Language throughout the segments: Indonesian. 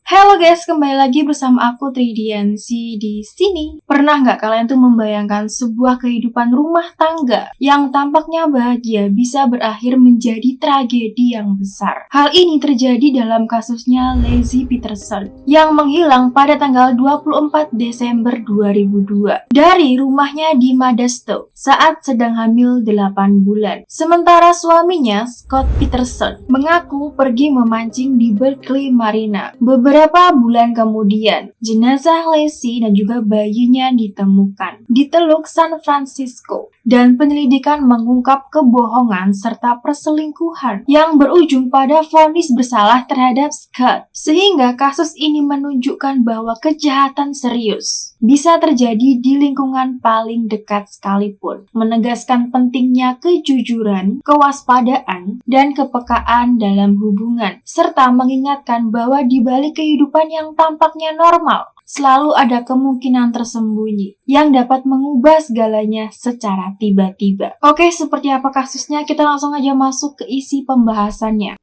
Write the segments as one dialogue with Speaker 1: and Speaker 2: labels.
Speaker 1: Halo guys, kembali lagi bersama aku Tridiansi di sini. Pernah nggak kalian tuh membayangkan sebuah kehidupan rumah tangga yang tampaknya bahagia bisa berakhir menjadi tragedi yang besar? Hal ini terjadi dalam kasusnya Laci Peterson yang menghilang pada tanggal 24 Desember 2002 dari rumahnya di Modesto saat sedang hamil 8 bulan. Sementara suaminya, Scott Peterson, mengaku pergi memancing di Berkeley Marina. Beberapa bulan kemudian, jenazah Laci dan juga bayinya ditemukan di Teluk San Francisco, dan penyelidikan mengungkap kebohongan serta perselingkuhan yang berujung pada vonis bersalah terhadap Scott, sehingga kasus ini menunjukkan bahwa kejahatan serius bisa terjadi di lingkungan paling dekat sekalipun, menegaskan pentingnya kejujuran, kewaspadaan, dan kepekaan dalam hubungan, serta mengingatkan bahwa di balik kehidupan yang tampaknya normal, selalu ada kemungkinan tersembunyi yang dapat mengubah segalanya secara tiba-tiba. Oke, seperti apa kasusnya? Kita langsung aja masuk ke isi pembahasannya.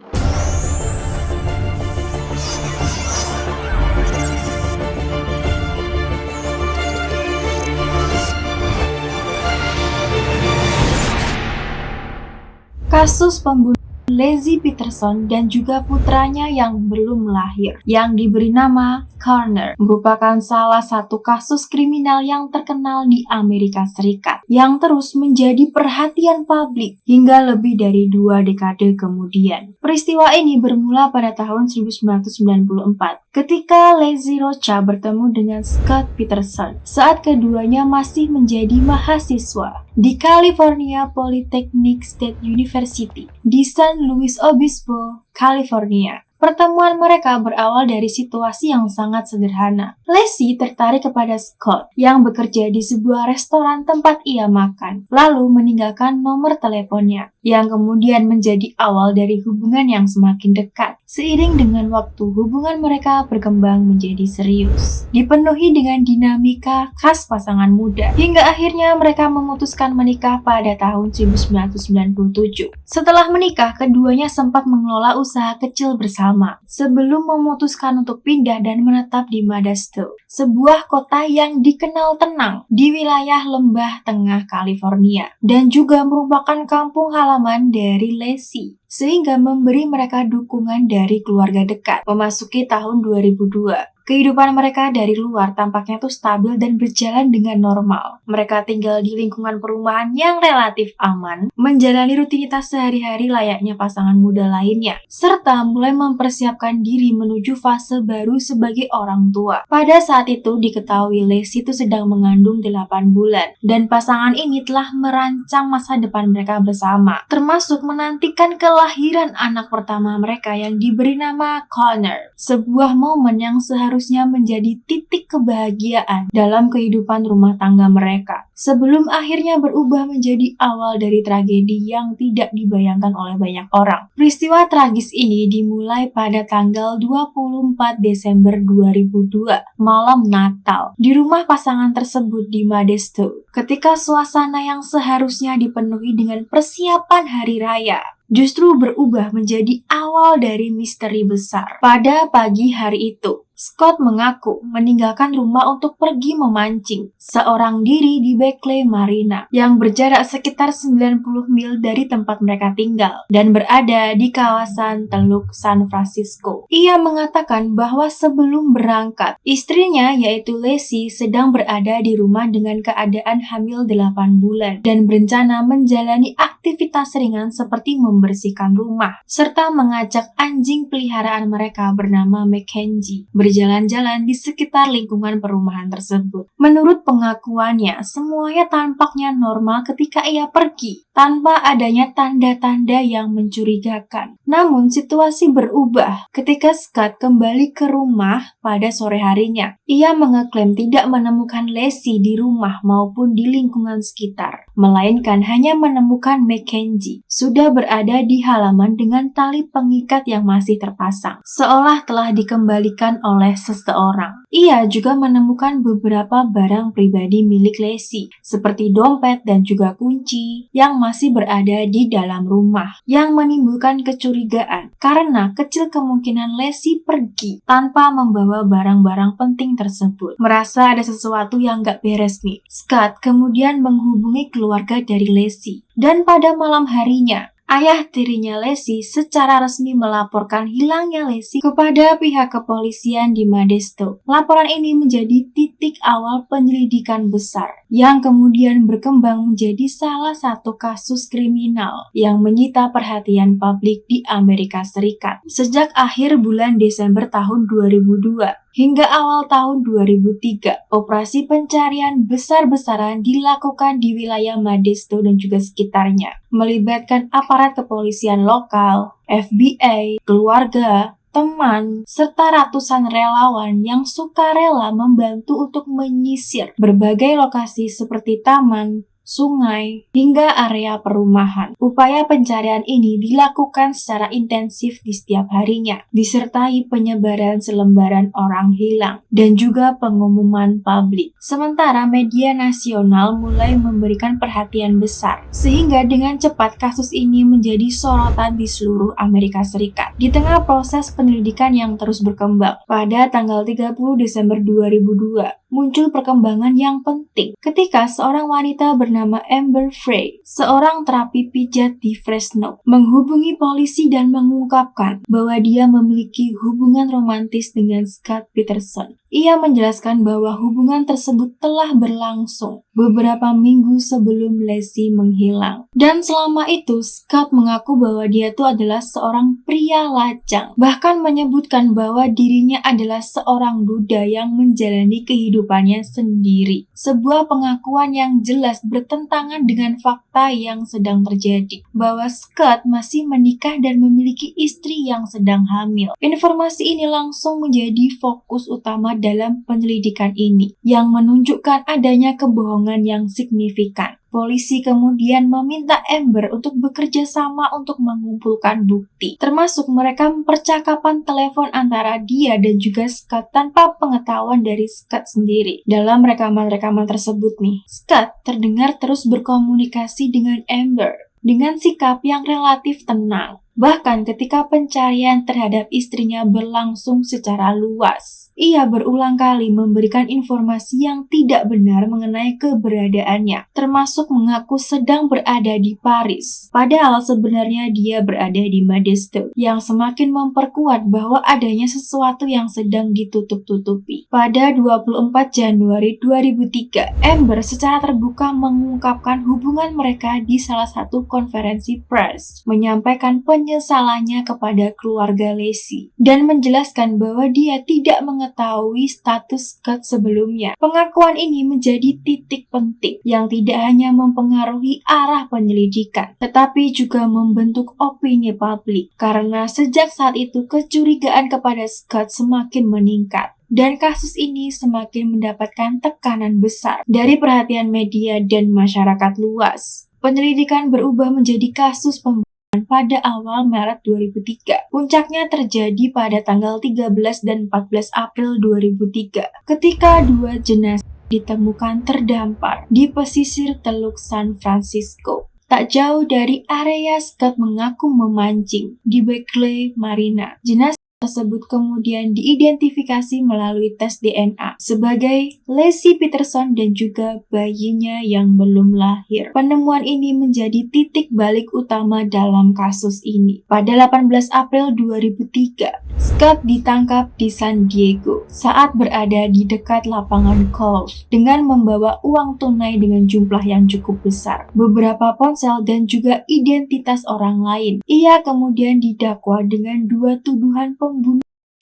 Speaker 1: Kasus pembunuhan Laci Peterson dan juga putranya yang belum lahir, yang diberi nama Connor, merupakan salah satu kasus kriminal yang terkenal di Amerika Serikat, yang terus menjadi perhatian publik hingga lebih dari 2 dekade kemudian. Peristiwa ini bermula pada tahun 1994, ketika Laci Rocha bertemu dengan Scott Peterson saat keduanya masih menjadi mahasiswa di California Polytechnic State University di San Luis Obispo, California. Pertemuan mereka berawal dari situasi yang sangat sederhana. Laci tertarik kepada Scott yang bekerja di sebuah restoran tempat ia makan, lalu meninggalkan nomor teleponnya, yang kemudian menjadi awal dari hubungan yang semakin dekat. Seiring dengan waktu, hubungan mereka berkembang menjadi serius, dipenuhi dengan dinamika khas pasangan muda, hingga akhirnya mereka memutuskan menikah pada tahun 1997. Setelah menikah, keduanya sempat mengelola usaha kecil bersama, sebelum memutuskan untuk pindah dan menetap di Modesto, sebuah kota yang dikenal tenang di wilayah lembah tengah California, dan juga merupakan kampung halaman dari Laci, sehingga memberi mereka dukungan dari keluarga dekat. Memasuki tahun 2002, kehidupan mereka dari luar tampaknya tuh stabil dan berjalan dengan normal. Mereka tinggal di lingkungan perumahan yang relatif aman, menjalani rutinitas sehari-hari layaknya pasangan muda lainnya, serta mulai mempersiapkan diri menuju fase baru sebagai orang tua. Pada saat itu diketahui Laci itu sedang mengandung 8 bulan, dan pasangan ini telah merancang masa depan mereka bersama, termasuk menantikan kelahiran anak pertama mereka yang diberi nama Connor, sebuah momen yang seharusnya menjadi titik kebahagiaan dalam kehidupan rumah tangga mereka, sebelum akhirnya berubah menjadi awal dari tragedi yang tidak dibayangkan oleh banyak orang. Peristiwa tragis ini dimulai pada tanggal 24 Desember 2002, malam Natal, di rumah pasangan tersebut di Modesto, ketika suasana yang seharusnya dipenuhi dengan persiapan hari raya justru berubah menjadi awal dari misteri besar. Pada pagi hari itu, Scott mengaku meninggalkan rumah untuk pergi memancing seorang diri di Berkeley Marina yang berjarak sekitar 90 mil dari tempat mereka tinggal dan berada di kawasan Teluk San Francisco. Ia mengatakan bahwa sebelum berangkat, istrinya yaitu Laci sedang berada di rumah dengan keadaan hamil 8 bulan dan berencana menjalani aktivitas ringan seperti membersihkan rumah serta mengajak anjing peliharaan mereka bernama Mackenzie berjalan-jalan di sekitar lingkungan perumahan tersebut. Menurut pengakuannya, semuanya tampaknya normal ketika ia pergi, tanpa adanya tanda-tanda yang mencurigakan. Namun, situasi berubah ketika Scott kembali ke rumah pada sore harinya. Ia mengeklaim tidak menemukan Laci di rumah maupun di lingkungan sekitar, melainkan hanya menemukan Mackenzie sudah berada di halaman dengan tali pengikat yang masih terpasang, seolah telah dikembalikan oleh seseorang. Ia juga menemukan beberapa barang pribadi milik Lacey, seperti dompet dan juga kunci yang masih berada di dalam rumah, yang menimbulkan kecurigaan karena kecil kemungkinan Lacey pergi tanpa membawa barang-barang penting tersebut. Merasa ada sesuatu yang gak beres nih, Scott kemudian menghubungi keluarga dari Lacey, dan pada malam harinya ayah tirinya Lacey secara resmi melaporkan hilangnya Lacey kepada pihak kepolisian di Modesto. Laporan ini menjadi titik awal penyelidikan besar yang kemudian berkembang menjadi salah satu kasus kriminal yang menyita perhatian publik di Amerika Serikat. Sejak akhir bulan Desember tahun 2002 hingga awal tahun 2003, operasi pencarian besar-besaran dilakukan di wilayah Modesto dan juga sekitarnya, melibatkan aparat kepolisian lokal, FBI, keluarga, teman, serta ratusan relawan yang sukarela membantu untuk menyisir berbagai lokasi seperti taman, sungai, hingga area perumahan. Upaya pencarian ini dilakukan secara intensif di setiap harinya, disertai penyebaran selembaran orang hilang dan juga pengumuman publik. Sementara media nasional mulai memberikan perhatian besar, sehingga dengan cepat kasus ini menjadi sorotan di seluruh Amerika Serikat. Di tengah proses penyelidikan yang terus berkembang, pada tanggal 30 Desember 2002, muncul perkembangan yang penting ketika seorang wanita bernama Amber Frey, seorang terapi pijat di Fresno, menghubungi polisi dan mengungkapkan bahwa dia memiliki hubungan romantis dengan Scott Peterson. Ia menjelaskan bahwa hubungan tersebut telah berlangsung beberapa minggu sebelum Lacey menghilang. Dan selama itu, Scott mengaku bahwa dia itu adalah seorang pria lajang, bahkan menyebutkan bahwa dirinya adalah seorang duda yang menjalani kehidupannya sendiri. Sebuah pengakuan yang jelas bertentangan dengan fakta yang sedang terjadi, bahwa Scott masih menikah dan memiliki istri yang sedang hamil. Informasi ini langsung menjadi fokus utama dalam penyelidikan ini, yang menunjukkan adanya kebohongan yang signifikan. Polisi kemudian meminta Amber untuk bekerja sama untuk mengumpulkan bukti, termasuk merekam percakapan telepon antara dia dan juga Scott tanpa pengetahuan dari Scott sendiri. Dalam rekaman-rekaman tersebut nih, Scott terdengar terus berkomunikasi dengan Amber dengan sikap yang relatif tenang. Bahkan ketika pencarian terhadap istrinya berlangsung secara luas, ia berulang kali memberikan informasi yang tidak benar mengenai keberadaannya, termasuk mengaku sedang berada di Paris, padahal sebenarnya dia berada di Modesto, yang semakin memperkuat bahwa adanya sesuatu yang sedang ditutup-tutupi. Pada 24 Januari 2003, Amber secara terbuka mengungkapkan hubungan mereka di salah satu konferensi pers, menyampaikan penyesalannya kepada keluarga Lacey dan menjelaskan bahwa dia tidak mengetahui status Scott sebelumnya. Pengakuan ini menjadi titik penting yang tidak hanya mempengaruhi arah penyelidikan, tetapi juga membentuk opini publik, karena sejak saat itu kecurigaan kepada Scott semakin meningkat. Dan kasus ini semakin mendapatkan tekanan besar dari perhatian media dan masyarakat luas. Penyelidikan berubah menjadi kasus pembunuhan pada awal Maret 2003. Puncaknya terjadi pada tanggal 13 dan 14 April 2003, ketika dua jenazah ditemukan terdampar di pesisir Teluk San Francisco, tak jauh dari area Scott mengaku memancing di Berkeley Marina. Jenazah tersebut kemudian diidentifikasi melalui tes DNA sebagai Lacey Peterson dan juga bayinya yang belum lahir. Penemuan ini menjadi titik balik utama dalam kasus ini. Pada 18 April 2003, Scott ditangkap di San Diego saat berada di dekat lapangan golf dengan membawa uang tunai dengan jumlah yang cukup besar, beberapa ponsel dan juga identitas orang lain. Ia kemudian didakwa dengan dua tuduhan pembunuhan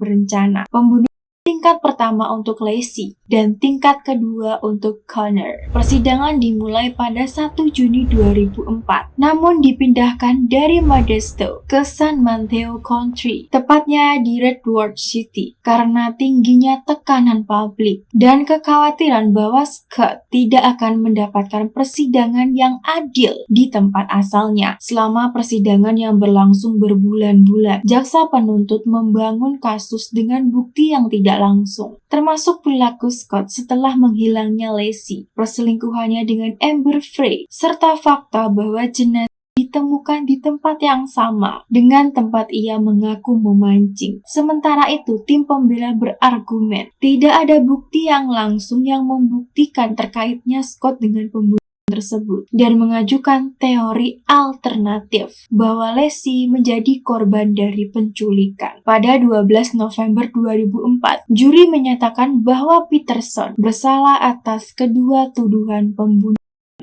Speaker 1: berencana, pembunuhan tingkat pertama untuk Lacey dan tingkat kedua untuk Connor. Persidangan dimulai pada 1 Juni 2004, namun dipindahkan dari Modesto ke San Mateo County, tepatnya di Redwood City, karena tingginya tekanan publik dan kekhawatiran bahwa Scott tidak akan mendapatkan persidangan yang adil di tempat asalnya. Selama persidangan yang berlangsung berbulan-bulan, jaksa penuntut membangun kasus dengan bukti yang tidak langsung, termasuk perilaku Scott setelah menghilangnya Lacey, perselingkuhannya dengan Amber Frey, serta fakta bahwa jenazah ditemukan di tempat yang sama dengan tempat ia mengaku memancing. Sementara itu, tim pembela berargumen tidak ada bukti yang langsung yang membuktikan terkaitnya Scott dengan pembunuhan tersebut dan mengajukan teori alternatif bahwa Lacey menjadi korban dari penculikan. Pada 12 November 2004, juri menyatakan bahwa Peterson bersalah atas kedua tuduhan pembunuhan.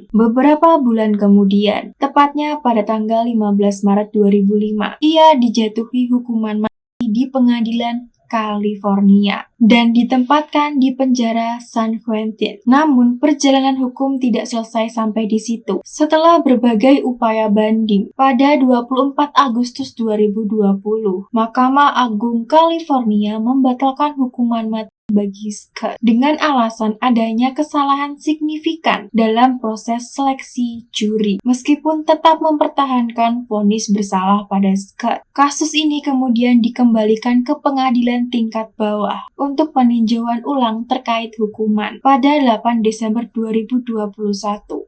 Speaker 1: Beberapa bulan kemudian, tepatnya pada tanggal 15 Maret 2005, ia dijatuhi hukuman mati di pengadilan California dan ditempatkan di penjara San Quentin. Namun, perjalanan hukum tidak selesai sampai di situ. Setelah berbagai upaya banding, pada 24 Agustus 2020, Mahkamah Agung California membatalkan hukuman mati bagi Scott dengan alasan adanya kesalahan signifikan dalam proses seleksi juri, meskipun tetap mempertahankan vonis bersalah pada Scott. Kasus ini kemudian dikembalikan ke pengadilan tingkat bawah untuk peninjauan ulang terkait hukuman. Pada 8 Desember 2021,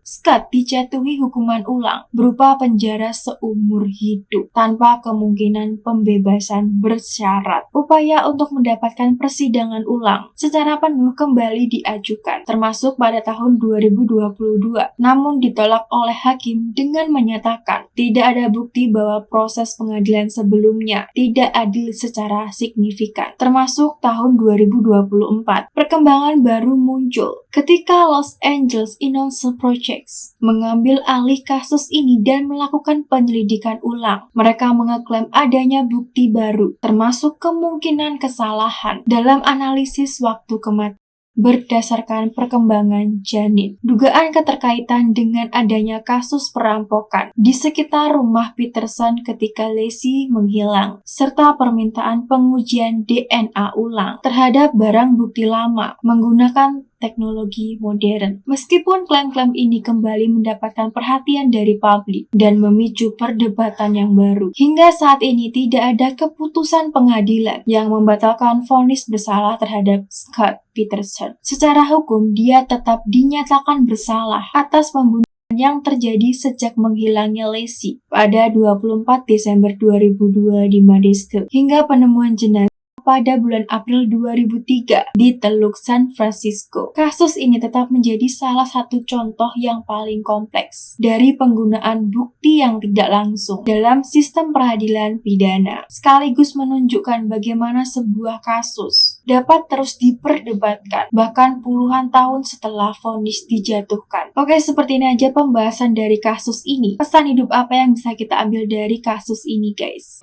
Speaker 1: Scott dijatuhi hukuman ulang berupa penjara seumur hidup tanpa kemungkinan pembebasan bersyarat. Upaya untuk mendapatkan persidangan ulang secara penuh kembali diajukan, termasuk pada tahun 2022, namun ditolak oleh hakim dengan menyatakan tidak ada bukti bahwa proses pengadilan sebelumnya tidak adil secara signifikan, termasuk tahun 2024. Perkembangan baru muncul ketika Los Angeles Innocence Project mengambil alih kasus ini dan melakukan penyelidikan ulang. Mereka mengeklaim adanya bukti baru, termasuk kemungkinan kesalahan dalam analisis waktu kematian berdasarkan perkembangan janin. Dugaan keterkaitan dengan adanya kasus perampokan di sekitar rumah Peterson ketika Lacey menghilang, serta permintaan pengujian DNA ulang terhadap barang bukti lama menggunakan teknologi modern. Meskipun klaim-klaim ini kembali mendapatkan perhatian dari publik dan memicu perdebatan yang baru, hingga saat ini tidak ada keputusan pengadilan yang membatalkan vonis bersalah terhadap Scott Peterson. Secara hukum, dia tetap dinyatakan bersalah atas pembunuhan yang terjadi sejak menghilangnya Lacey pada 24 Desember 2002 di Modesto hingga penemuan jenazah pada bulan April 2003 di Teluk San Francisco. Kasus ini tetap menjadi salah satu contoh yang paling kompleks dari penggunaan bukti yang tidak langsung dalam sistem peradilan pidana, sekaligus menunjukkan bagaimana sebuah kasus dapat terus diperdebatkan bahkan puluhan tahun setelah vonis dijatuhkan. Oke, seperti ini aja pembahasan dari kasus ini. Pesan hidup apa yang bisa kita ambil dari kasus ini, guys?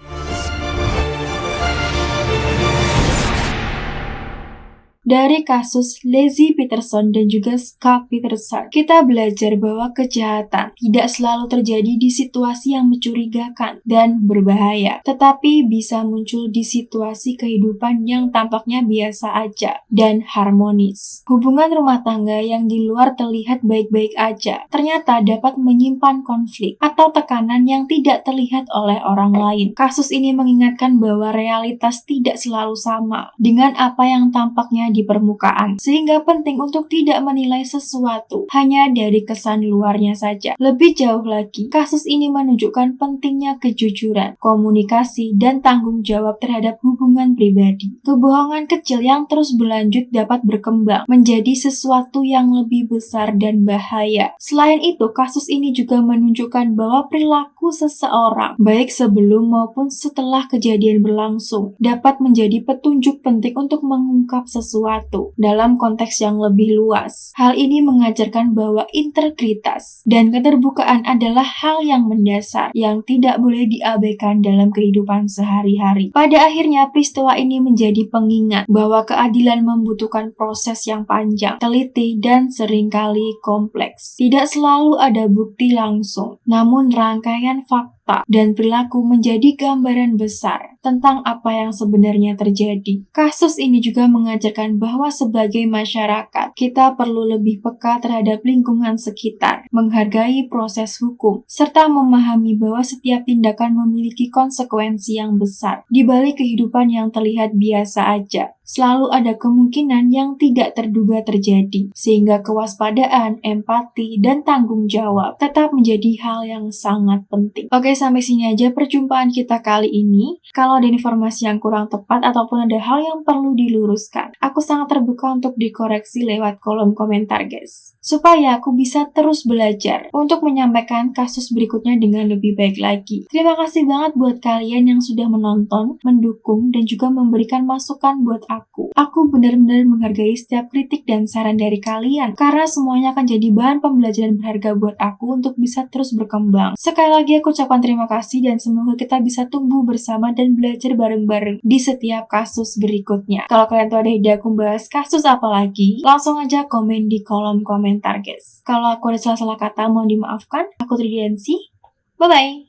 Speaker 1: Dari kasus Lacey Peterson dan juga Scott Peterson, kita belajar bahwa kejahatan tidak selalu terjadi di situasi yang mencurigakan dan berbahaya, tetapi bisa muncul di situasi kehidupan yang tampaknya biasa aja dan harmonis. Hubungan rumah tangga yang di luar terlihat baik-baik aja, ternyata dapat menyimpan konflik atau tekanan yang tidak terlihat oleh orang lain. Kasus ini mengingatkan bahwa realitas tidak selalu sama dengan apa yang tampaknya di permukaan, sehingga penting untuk tidak menilai sesuatu hanya dari kesan luarnya saja. Lebih jauh lagi, kasus ini menunjukkan pentingnya kejujuran, komunikasi, dan tanggung jawab terhadap hubungan pribadi. Kebohongan kecil yang terus berlanjut dapat berkembang menjadi sesuatu yang lebih besar dan bahaya. Selain itu, kasus ini juga menunjukkan bahwa perilaku seseorang, baik sebelum maupun setelah kejadian berlangsung, dapat menjadi petunjuk penting untuk mengungkap sesuatu sesuatu dalam konteks yang lebih luas. Hal ini mengajarkan bahwa integritas dan keterbukaan adalah hal yang mendasar yang tidak boleh diabaikan dalam kehidupan sehari-hari. Pada akhirnya, peristiwa ini menjadi pengingat bahwa keadilan membutuhkan proses yang panjang, teliti, dan seringkali kompleks. Tidak selalu ada bukti langsung, namun rangkaian fakta dan perilaku menjadi gambaran besar tentang apa yang sebenarnya terjadi. Kasus ini juga mengajarkan bahwa sebagai masyarakat, kita perlu lebih peka terhadap lingkungan sekitar, menghargai proses hukum, serta memahami bahwa setiap tindakan memiliki konsekuensi yang besar. Di balik kehidupan yang terlihat biasa aja, selalu ada kemungkinan yang tidak terduga terjadi, sehingga kewaspadaan, empati, dan tanggung jawab tetap menjadi hal yang sangat penting. Oke, sampai sini aja perjumpaan kita kali ini. Kalau ada informasi yang kurang tepat ataupun ada hal yang perlu diluruskan, aku sangat terbuka untuk dikoreksi lewat kolom komentar, guys. Supaya aku bisa terus belajar untuk menyampaikan kasus berikutnya dengan lebih baik lagi. Terima kasih banget buat kalian yang sudah menonton, mendukung, dan juga memberikan masukan buat aku. Aku benar-benar menghargai setiap kritik dan saran dari kalian, karena semuanya akan jadi bahan pembelajaran berharga buat aku untuk bisa terus berkembang. Sekali lagi aku ucapkan terima kasih dan semoga kita bisa tumbuh bersama dan belajar bareng-bareng di setiap kasus berikutnya. Kalau kalian tuh ada ide aku bahas kasus apa lagi, langsung aja komen di kolom komentar, guys. Kalau aku ada salah-salah kata, mohon dimaafkan. Aku Tridiansi. Bye-bye.